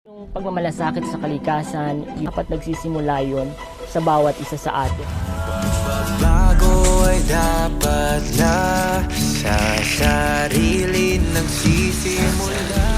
Yung pagmamalasakit sa kalikasan, dapat nagsisimula yun sa bawat isa sa atin. Bago ay dapat na sa sarili nagsisimula.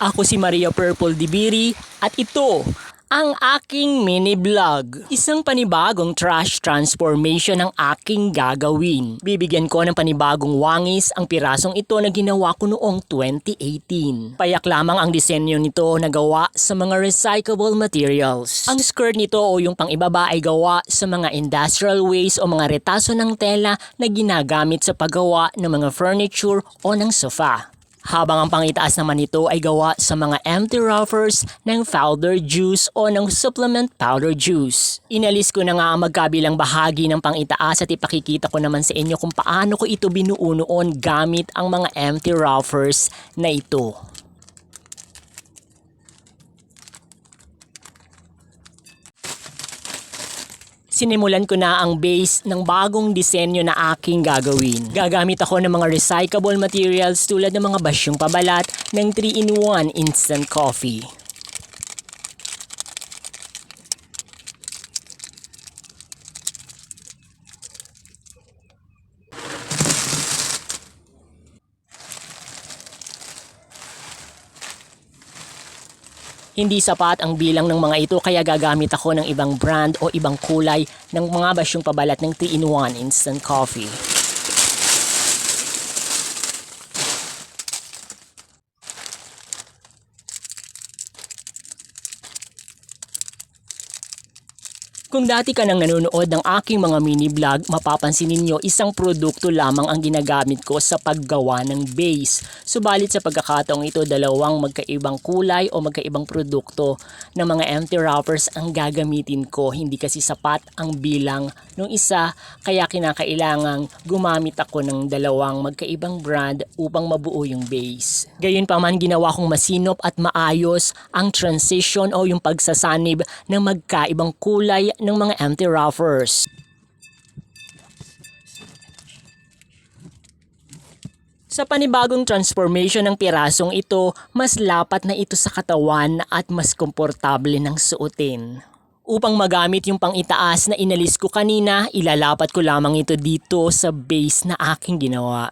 Ako si Maria Purple Dibiri at ito ang aking mini vlog. Isang panibagong trash transformation ang aking gagawin. Bibigyan ko ng panibagong wangis ang pirasong ito na ginawa ko noong 2018. Payak lamang ang disenyo nito na gawa sa mga recyclable materials. Ang skirt nito o yung pang-ibaba ay gawa sa mga industrial waste o mga retaso ng tela na ginagamit sa paggawa ng mga furniture o ng sofa. Habang ang pangitaas naman nito ay gawa sa mga empty wrappers ng powder juice o ng supplement powder juice. Inalis ko na nga ang magkabilang bahagi ng pangitaas at ipakikita ko naman sa inyo kung paano ko ito binuo noon gamit ang mga empty wrappers na ito. Sinimulan ko na ang base ng bagong disenyo na aking gagawin. Gagamit ako ng mga recyclable materials tulad ng mga basyong pabalat ng 3-in-1 instant coffee. Hindi sapat ang bilang ng mga ito kaya gagamit ako ng ibang brand o ibang kulay ng mga basyong pabalat ng 3-in-1 instant coffee. Kung dati ka nang nanonood ng aking mga mini vlog, mapapansin ninyo isang produkto lamang ang ginagamit ko sa paggawa ng base. Subalit sa pagkakataong ito, dalawang magkaibang kulay o magkaibang produkto ng mga empty wrappers ang gagamitin ko. Hindi kasi sapat ang bilang ng isa, kaya kinakailangang gumamit ako ng dalawang magkaibang brand upang mabuo yung base. Gayunpaman, ginawa kong masinop at maayos ang transition o yung pagsasanib ng magkaibang kulay ng mga empty wrappers. Sa panibagong transformation ng pirasong ito, mas lapat na ito sa katawan at mas komportable ng suotin. Upang magamit yung pang-itaas na inalis ko kanina, ilalapat ko lamang ito dito sa base na aking ginawa.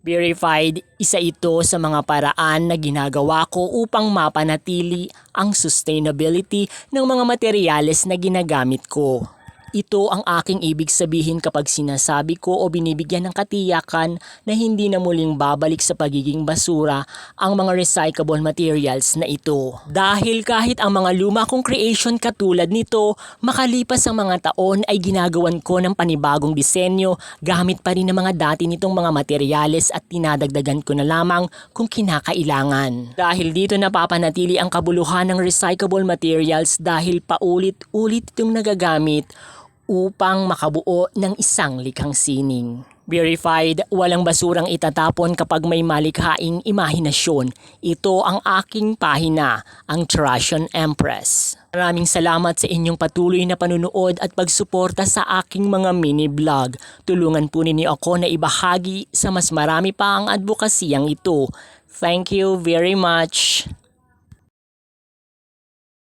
Verified, isa ito sa mga paraan na ginagawa ko upang mapanatili ang sustainability ng mga materyales na ginagamit ko. Ito ang aking ibig sabihin kapag sinasabi ko o binibigyan ng katiyakan na hindi na muling babalik sa pagiging basura ang mga recyclable materials na ito. Dahil kahit ang mga luma kong creation katulad nito, makalipas ang mga taon ay ginagawan ko ng panibagong disenyo gamit pa rin ng mga dati nitong mga materyales at tinadagdagan ko na lamang kung kinakailangan. Dahil dito napapanatili ang kabuluhan ng recyclable materials dahil paulit-ulit itong nagagamit upang makabuo ng isang likhang sining. Verified, walang basurang itatapon kapag may malikhaing imahinasyon. Ito ang aking pahina, ang Trashon Empress. Maraming salamat sa inyong patuloy na panunood at pagsuporta sa aking mga mini vlog. Tulungan po ninyo ako na ibahagi sa mas marami pa ang advokasiyang ito. Thank you very much.